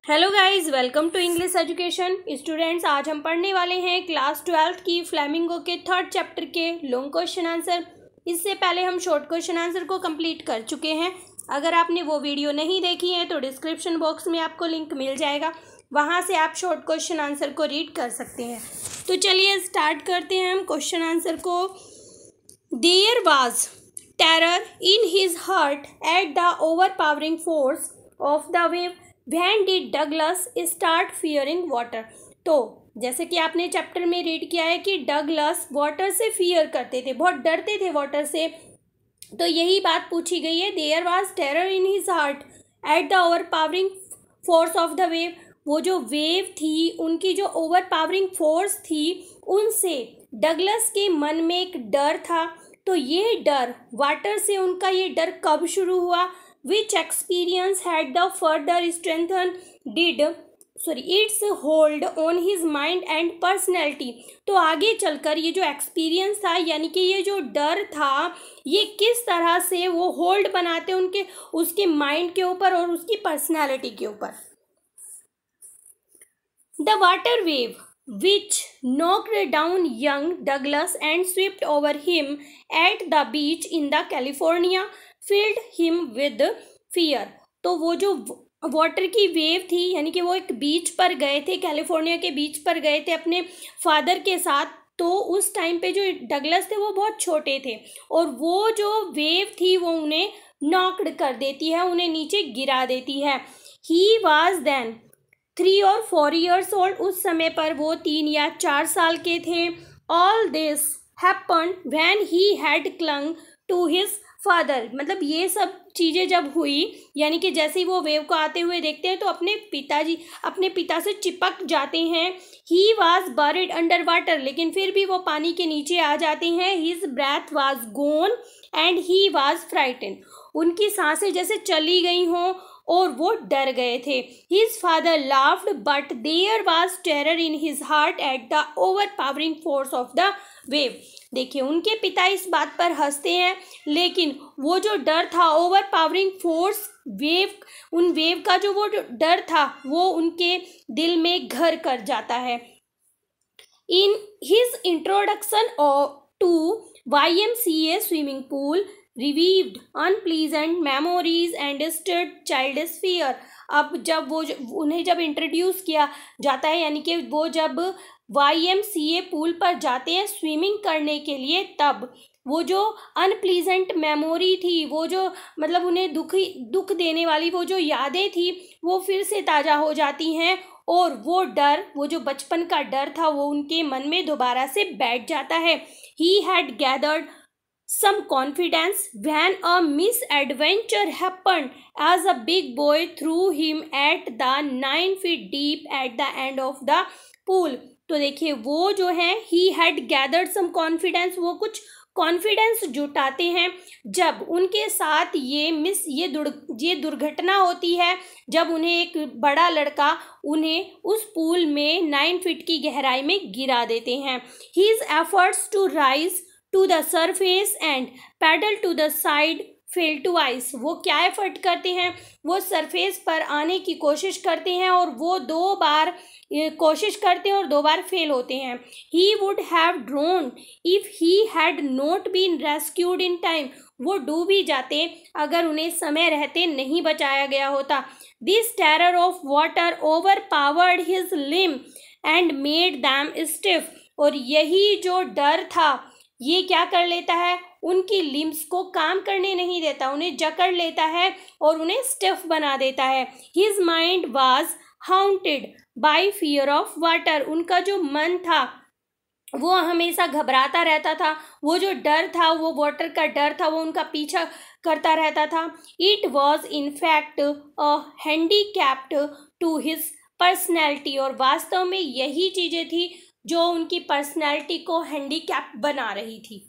Hello guys, welcome to English education. Students, आज हम पढ़ने वाले हैं क्लास 12th की फ्लेमिंगो के 3rd चैप्टर के लॉन्ग क्वेश्चन आंसर। इससे पहले हम शॉर्ट क्वेश्चन आंसर को कंप्लीट कर चुके हैं। अगर आपने वो वीडियो नहीं देखी है तो डिस्क्रिप्शन बॉक्स में आपको लिंक मिल जाएगा, वहाँ से आप शॉर्ट क्वेश्चन आंसर को रीड कर सकते हैं। तो चलिए स्टार्ट करते हैं हम क्वेश्चन आंसर को। There was terror in his heart at the overpowering force of the wave When did Douglas start fearing water? तो जैसे कि आपने चैप्टर में रीड किया है कि डगलस वाटर से फियर करते थे, बहुत डरते थे वाटर से। तो यही बात पूछी गई है। There was terror in his heart at the overpowering force of the wave. वो जो वेव थी, उनकी जो ओवरपावरिंग फोर्स थी, उनसे डगलस के मन में एक डर था। तो ये डर, वाटर से उनका ये डर कब शुरू हुआ? Which experience had the further strengthened its hold on his mind and personality? तो आगे चलकर ये जो एक्सपीरियंस था, यानी कि ये जो डर था, ये किस तरह से वो होल्ड बनाते उसके माइंड के ऊपर और उसकी पर्सनैलिटी के ऊपर। The water wave which knocked down young Douglas and swept over him at the beach in the California filled him with fear। तो वो जो वाटर की वेव थी, यानी कि वो एक बीच पर गए थे, कैलिफोर्निया के बीच पर गए थे अपने फादर के साथ। तो उस टाइम पे जो डगलस थे वो बहुत छोटे थे, और वो जो वेव थी वो उन्हें नॉक्ड कर देती है, उन्हें नीचे गिरा देती है। He was then 3 or 4 years old। उस समय पर वो 3 या 4 साल के थे। All this happened when he had clung to his father. मतलब ये सब चीज़ें जब हुई, यानी कि जैसे ही वो वेव को आते हुए देखते हैं तो अपने पिता से चिपक जाते हैं। He was buried under water, लेकिन फिर भी वो पानी के नीचे आ जाते हैं। His breath was gone and he was frightened. उनकी सांसें जैसे चली गई हों और वो डर गए थे। His father laughed but there was terror in his heart at the overpowering force of the wave. देखिए, उनके पिता इस बात पर हंसते हैं, लेकिन वो जो डर था, ओवर पावरिंग फोर्स वेव, उन वेव का जो वो डर था वो उनके दिल में घर कर जाता है। In his introduction to YMCA swimming pool revived unpleasant memories and stirred childish fear. अब जब उन्हें जब इंट्रोड्यूस किया जाता है, यानी कि वो जब YMCA पूल पर जाते हैं स्विमिंग करने के लिए, तब वो जो अनप्लीजेंट मेमोरी थी, वो जो मतलब उन्हें दुख देने वाली वो जो यादें थी, वो फिर से ताज़ा हो जाती हैं, और वो डर, वो जो बचपन का डर था, वो उनके मन में दोबारा से बैठ जाता है। He had gathered some confidence when a misadventure happened as a big boy threw him at the 9 feet deep at the end of the pool। तो देखिए, वो जो है he had gathered some confidence, वो कुछ कॉन्फिडेंस जुटाते हैं जब उनके साथ ये दुर्घटना होती है, जब उन्हें एक बड़ा लड़का उन्हें उस पूल में 9 फीट की गहराई में गिरा देते हैं। His efforts to rise to the surface and paddle to the side fail twice। वो क्या एफर्ट करते हैं? वो सरफेस पर आने की कोशिश करते हैं, और वो 2 बार कोशिश करते हैं और 2 बार फेल होते हैं। He would have drowned if he had not been rescued in time। वो डूब भी जाते अगर उन्हें समय रहते नहीं बचाया गया होता। This terror of water overpowered his limb and made them stiff। और यही जो डर था, ये क्या कर लेता है? उनकी लिम्स को काम करने नहीं देता, उन्हें जकड़ लेता है और उन्हें स्टिफ बना देता है। His mind was haunted bye fear of water. उनका जो मन था वो हमेशा घबराता रहता था, वो जो डर था, वो वाटर का डर था, वो उनका पीछा करता रहता था। It was in fact a handicapped to his personality. और वास्तव में यही चीज़ें थी जो उनकी पर्सनैलिटी को हैंडीकैप बना रही थी।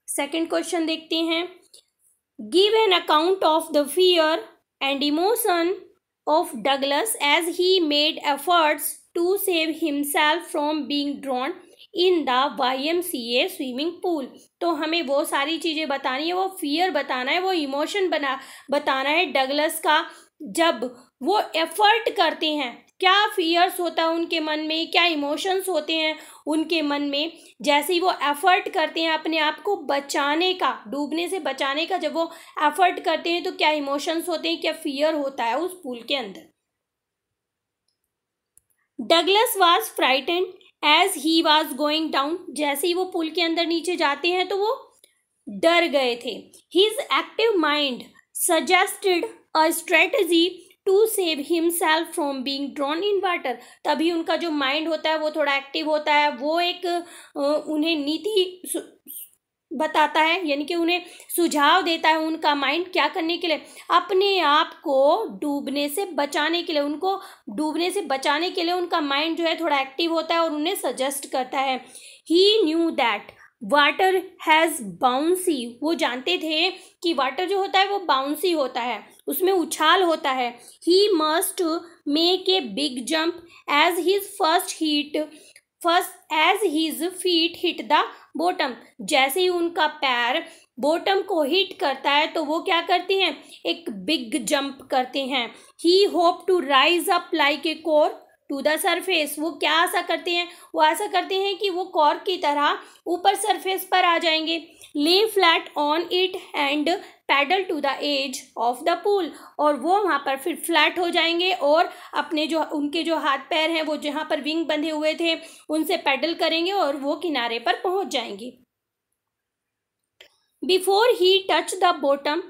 सेकंड क्वेश्चन देखते हैं। Give an account of the fear and emotion of Douglas as he made efforts to save himself from being drawn in the YMCA swimming pool. तो हमें वो सारी चीज़ें बतानी है, वो फियर बताना है, वो इमोशन बताना है डगलस का, जब वो एफर्ट करते हैं। क्या फियर्स होता है उनके मन में, क्या इमोशंस होते हैं उनके मन में, जैसे ही वो एफर्ट करते हैं अपने आप को बचाने का, डूबने से बचाने का, जब वो एफर्ट करते हैं तो क्या इमोशंस होते हैं, क्या फियर होता है उस पूल के अंदर। Douglas was frightened as he was going down, जैसे ही वो पुल के अंदर नीचे जाते हैं तो वो डर गए थे। His active mind suggested a strategy to save himself from being drawn in water, तभी उनका जो माइंड होता है वो थोड़ा एक्टिव होता है, वो एक उन्हें नीति बताता है, यानी कि उन्हें सुझाव देता है उनका माइंड क्या करने के लिए, अपने आप को डूबने से बचाने के लिए। उनको डूबने से बचाने के लिए उनका माइंड जो है थोड़ा एक्टिव होता है और उन्हें सजेस्ट करता है। He knew that water has bouncy, वो जानते थे कि वाटर जो होता है वो बाउंसी होता है, उसमें उछाल होता है। He must make a big jump as his feet hit the bottom, जैसे ही उनका पैर बॉटम को हिट करता है तो वो क्या करते हैं, एक बिग जंप करते हैं। He hope to rise up like a cork to the surface, वो क्या आशा करते हैं, वो आशा करते हैं कि वो कॉर्क की तरह ऊपर सरफेस पर आ जाएंगे। Lay flat on it and paddle to the edge of the pool, और वो वहाँ पर फिर फ्लैट हो जाएंगे और अपने जो उनके जो हाथ पैर हैं वो जहाँ पर विंग बंधे हुए थे उनसे पैडल करेंगे और वो किनारे पर पहुँच जाएंगे। Before he touch the bottom,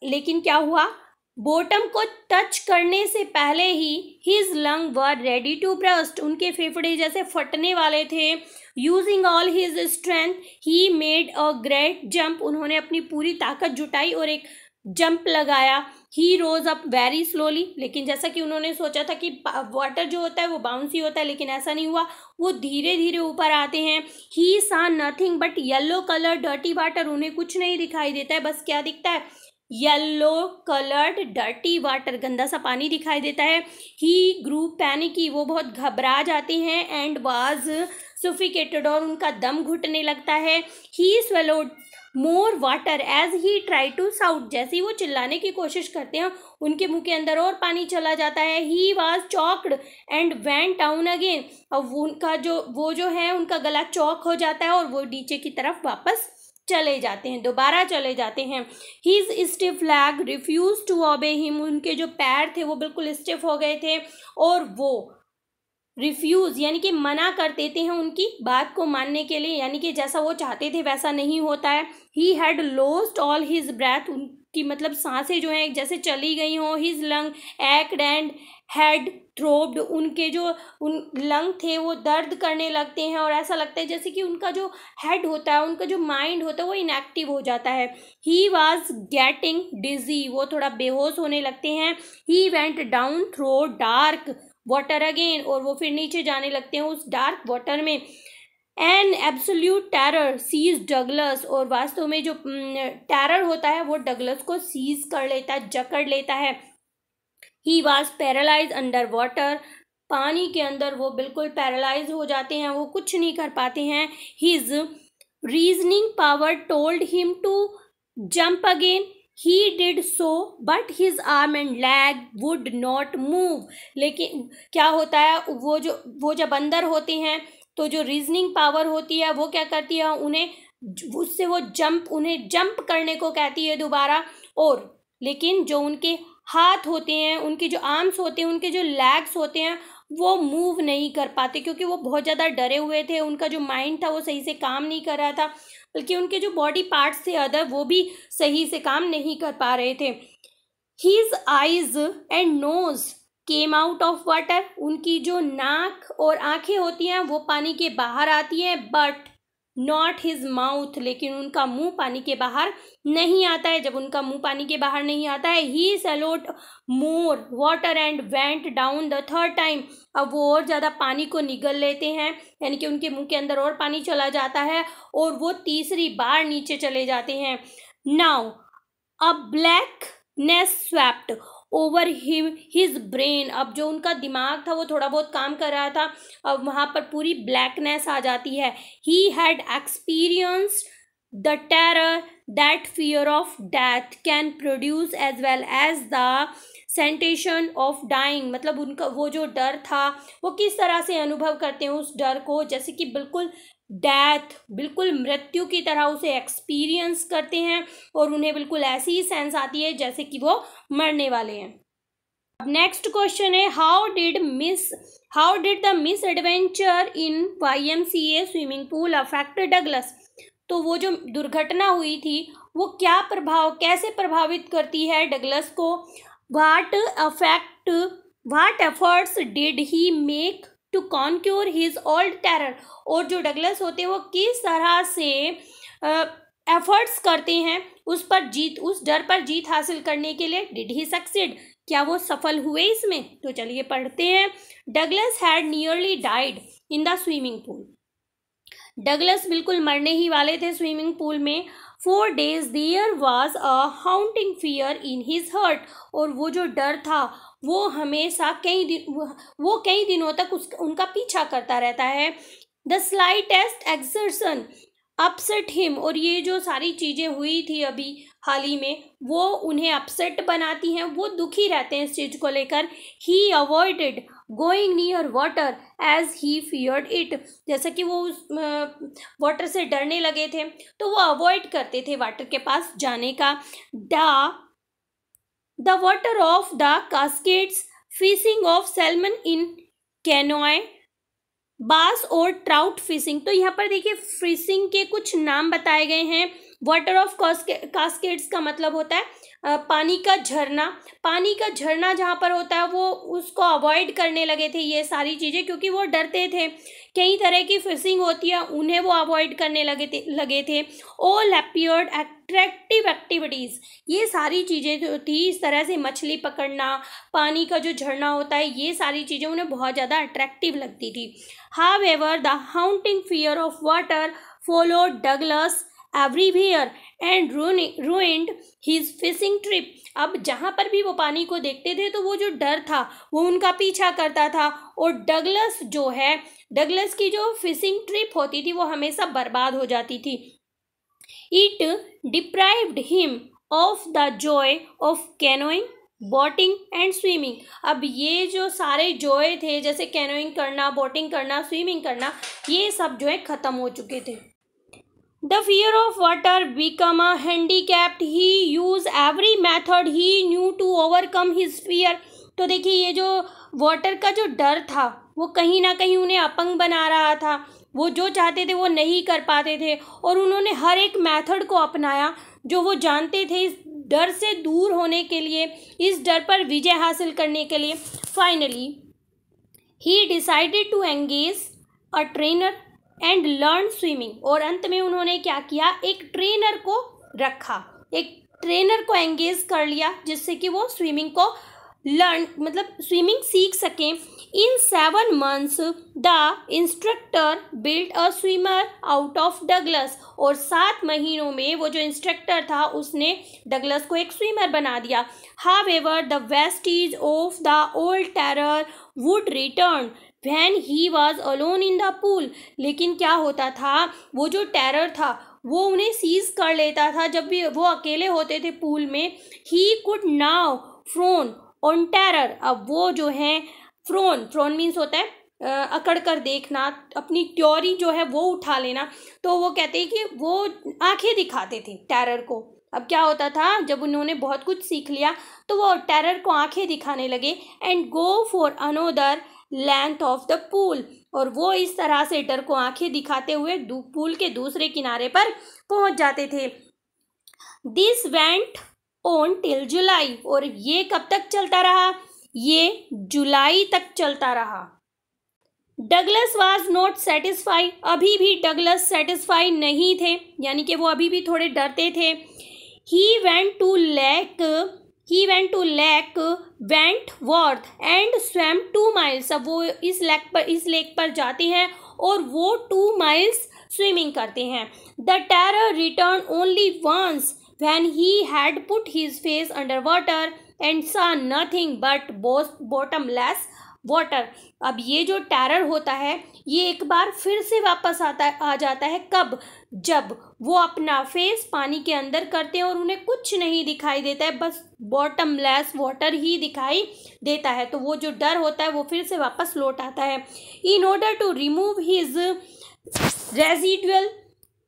लेकिन क्या हुआ, बॉटम को टच करने से पहले ही his lung were ready to burst, उनके फेफड़े जैसे फटने वाले थे। Using all his strength he made a great jump, उन्होंने अपनी पूरी ताकत जुटाई और एक जंप लगाया। He rose up very slowly, लेकिन जैसा कि उन्होंने सोचा था कि वाटर जो होता है वो बाउंसी होता है, लेकिन ऐसा नहीं हुआ, वो धीरे धीरे ऊपर आते हैं। ही सा nothing but yellow colour dirty water, उन्हें कुछ नहीं दिखाई देता है, बस क्या दिखता है, येलो कलर्ड डर्टी वाटर, गंदा सा पानी दिखाई देता है। ही ग्रू पैनिकी, वो बहुत घबरा जाते हैं। एंड वाज सफिकेटेड, और उनका दम घुटने लगता है। He swallowed more water as he try to shout, जैसे ही वो चिल्लाने की कोशिश करते हैं उनके मुंह के अंदर और पानी चला जाता है। He was choked and went down again, अब उनका जो है उनका गला चौक हो जाता है और वो नीचे की तरफ वापस चले जाते हैं, दोबारा चले जाते हैं। His stiff leg refuse to obey him, उनके जो पैर थे वो बिल्कुल स्टिफ हो गए थे और वो रिफ्यूज यानी कि मना कर देते हैं उनकी बात को मानने के लिए, यानी कि जैसा वो चाहते थे वैसा नहीं होता है। He had lost all his breath, उनकी मतलब सांसें जो हैं जैसे चली गई हों। His lung ached and head throbbed, उनके जो उन लंग थे वो दर्द करने लगते हैं और ऐसा लगता है जैसे कि उनका जो हेड होता है, उनका जो माइंड होता है वो इनएक्टिव हो जाता है। ही वॉज गेटिंग डिजी, वो थोड़ा बेहोश होने लगते हैं। He went down through dark water again, और वो फिर नीचे जाने लगते हैं उस डार्क वाटर में। An absolute terror seize Douglas, और वास्तव में जो टेरर होता है वो डगलस को सीज कर लेता है, जकड़ लेता है। He was paralyse under water, पानी के अंदर वो बिल्कुल पैरालाइज हो जाते हैं, वो कुछ नहीं कर पाते हैं। His reasoning power told him to jump again, he did so but his arm and leg would not move, लेकिन क्या होता है, वो जब अंदर होते हैं तो जो रीजनिंग पावर होती है वो क्या करती है, उन्हें जंप करने को कहती है दोबारा। और लेकिन जो उनके हाथ होते हैं, उनके जो आर्म्स होते हैं, उनके जो लैग्स होते हैं वो मूव नहीं कर पाते, क्योंकि वो बहुत ज़्यादा डरे हुए थे। उनका जो माइंड था वो सही से काम नहीं कर रहा था, बल्कि उनके जो बॉडी पार्ट्स थे अदर वो भी सही से काम नहीं कर पा रहे थे। His eyes and nose came out of water, उनकी जो नाक और आंखें होती हैं वो पानी के बाहर आती हैं, बट नॉट हिज माउथ, लेकिन उनका मुंह पानी के बाहर नहीं आता है। जब उनका मुंह पानी के बाहर नहीं आता है, he swallowed more water and went down the third time, अब वो और ज़्यादा पानी को निगल लेते हैं, यानी कि उनके मुंह के अंदर और पानी चला जाता है और वो तीसरी बार नीचे चले जाते हैं। नाउ अ blackness swept over his brain, अब जो उनका दिमाग था वो थोड़ा बहुत काम कर रहा था, अब वहाँ पर पूरी ब्लैकनेस आ जाती है। He had experienced the terror that fear of death can produce as well as the sensation of dying, मतलब उनका वो जो डर था वो किस तरह से अनुभव करते हैं उस डर को, जैसे कि बिल्कुल डेथ, बिल्कुल मृत्यु की तरह उसे एक्सपीरियंस करते हैं और उन्हें बिल्कुल ऐसी ही सेंस आती है जैसे कि वो मरने वाले हैं। अब नेक्स्ट क्वेश्चन है, how did the miss adventure in YMCA swimming pool affect Douglas. तो वो जो दुर्घटना हुई थी वो कैसे प्रभावित करती है डगलस को। What efforts did he make to conquer his old terror. और जो डगलस होते हैं वो किस तरह से एफर्ट्स करते हैं उस डर पर जीत हासिल करने के लिए। डिड ही सक्सीड, क्या वो सफल हुए इसमें। तो चलिए पढ़ते हैं। Douglas had nearly died in the swimming pool. Douglas बिल्कुल मरने ही वाले थे स्विमिंग पूल में। 4 days there was a haunting fear in his heart. और वो जो डर था वो हमेशा कई दिनों तक उनका पीछा करता रहता है। The slightest exertion upset him. और ये जो सारी चीज़ें हुई थी अभी हाल ही में वो उन्हें अपसेट बनाती हैं, वो दुखी रहते हैं इस चीज़ को लेकर। He avoided going near water as he feared it. जैसे कि वो उस वाटर से डरने लगे थे तो वो अवॉइड करते थे वाटर के पास जाने का। The water of the Cascades, fishing of salmon in canoe, bass और ट्राउट फिशिंग। तो यहाँ पर देखिए फिशिंग के कुछ नाम बताए गए हैं। वाटर ऑफ कास्केड्स का मतलब होता है पानी का झरना। पानी का झरना जहाँ पर होता है वो उसको अवॉइड करने लगे थे ये सारी चीज़ें, क्योंकि वो डरते थे। कई तरह की फिशिंग होती है उन्हें वो अवॉइड करने लगे थे। ऑल अपीयर्ड अट्रैक्टिव एक्टिविटीज़, ये सारी चीज़ें जो थी इस तरह से मछली पकड़ना, पानी का जो झरना होता है, ये सारी चीज़ें उन्हें बहुत ज़्यादा अट्रैक्टिव लगती थी। However the haunting fear of water followed Douglas everywhere and ruined his fishing trip। अब जहाँ पर भी वो पानी को देखते थे तो वो जो डर था वो उनका पीछा करता था और डगलस की जो फिशिंग ट्रिप होती थी वो हमेशा बर्बाद हो जाती थी। It deprived him of the Joy of canoeing, boating and swimming. अब ये जो सारे जॉय थे जैसे कैनोइंग करना, बोटिंग करना, स्विमिंग करना, ये सब जो है ख़त्म हो चुके थे। The fear of water became a handicap. He used every method he knew to overcome his fear। तो देखिए ये जो वाटर का जो डर था वो कहीं ना कहीं उन्हें अपंग बना रहा था। वो जो चाहते थे वो नहीं कर पाते थे और उन्होंने हर एक मेथड को अपनाया जो वो जानते थे इस डर से दूर होने के लिए, इस डर पर विजय हासिल करने के लिए। Finally he decided to engage a trainer and learn swimming. और अंत में उन्होंने क्या किया, एक ट्रेनर को रखा, एक ट्रेनर को एंगेज कर लिया जिससे कि वो स्विमिंग को मतलब स्विमिंग सीख सकें। इन 7 months the instructor built a swimmer out of Douglas. और 7 महीनों में वो जो इंस्ट्रक्टर था उसने डगलस को एक स्विमर बना दिया। However the Vestige of the old terror would return when he was alone in the pool. लेकिन क्या होता था, वो जो टेरर था वो उन्हें सीज कर लेता था जब भी वो अकेले होते थे पूल में। He could now prone on terror. अब वो जो है फ्रोन मीन्स होता है अकड़ कर देखना, अपनी ट्योरी जो है वो उठा लेना। तो वो कहते हैं कि वो आंखें दिखाते थे टेरर को। अब क्या होता था, जब उन्होंने बहुत कुछ सीख लिया तो वो टेरर को आंखें दिखाने लगे and go for another length of the pool. और वो इस तरह से डर को आंखें दिखाते हुए पूल के दूसरे किनारे पर पहुंच जाते थे। दिस वेंट ऑन टिल जुलाई। और ये कब तक चलता रहा, ये जुलाई तक चलता रहा। Douglas was not satisfy. अभी भी डगलस सेटिस्फाई नहीं थे, यानी कि वो अभी भी थोड़े डरते थे। He went to lake Wentworth and swam 2 miles। अब वो इस लेक पर जाते हैं और वो 2 miles स्विमिंग करते हैं। The terror return only once when he had put his face under water and saw nothing but bottomless water. अब ये जो टेरर होता है ये एक बार फिर से वापस आ जाता है। कब? जब वो अपना फेस पानी के अंदर करते हैं और उन्हें कुछ नहीं दिखाई देता है, बस बॉटमलेस वाटर ही दिखाई देता है। तो वो जो डर होता है वो फिर से वापस लौट आता है। In order to remove his residual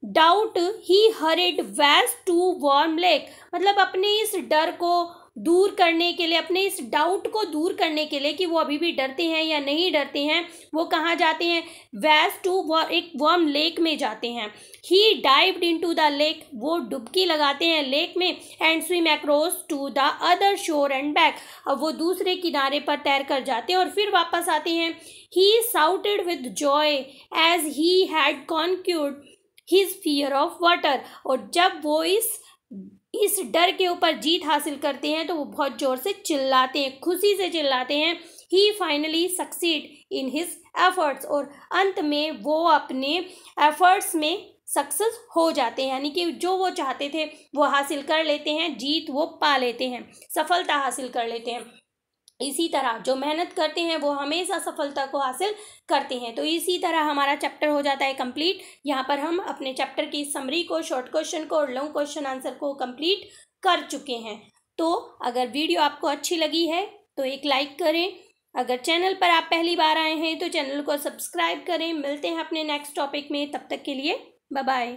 doubt he hurried west to warm lake. मतलब अपने इस डर को दूर करने के लिए, अपने इस डाउट को दूर करने के लिए कि वो अभी भी डरते हैं या नहीं डरते हैं, वो कहाँ जाते हैं? वेस्ट टू एक वार्म लेक में जाते हैं। He dived into the lake, वो डुबकी लगाते हैं लेक में। And swim across to the other shore and back, अब वो दूसरे किनारे पर तैर कर जाते हैं और फिर वापस आते हैं। He shouted with joy as he had conquered his fear of water, और जब वो इस डर के ऊपर जीत हासिल करते हैं तो वो बहुत जोर से चिल्लाते हैं, खुशी से चिल्लाते हैं। He finally succeed in his efforts, और अंत में वो अपने एफर्ट्स में सक्सेस हो जाते हैं, यानी कि जो वो चाहते थे वो हासिल कर लेते हैं, जीत वो पा लेते हैं, सफलता हासिल कर लेते हैं। इसी तरह जो मेहनत करते हैं वो हमेशा सफलता को हासिल करते हैं। तो इसी तरह हमारा चैप्टर हो जाता है कंप्लीट। यहाँ पर हम अपने चैप्टर की समरी को, शॉर्ट क्वेश्चन को और लॉन्ग क्वेश्चन आंसर को कंप्लीट कर चुके हैं। तो अगर वीडियो आपको अच्छी लगी है तो एक लाइक करें। अगर चैनल पर आप पहली बार आए हैं तो चैनल को सब्सक्राइब करें। मिलते हैं अपने नेक्स्ट टॉपिक में, तब तक के लिए बाय बाय।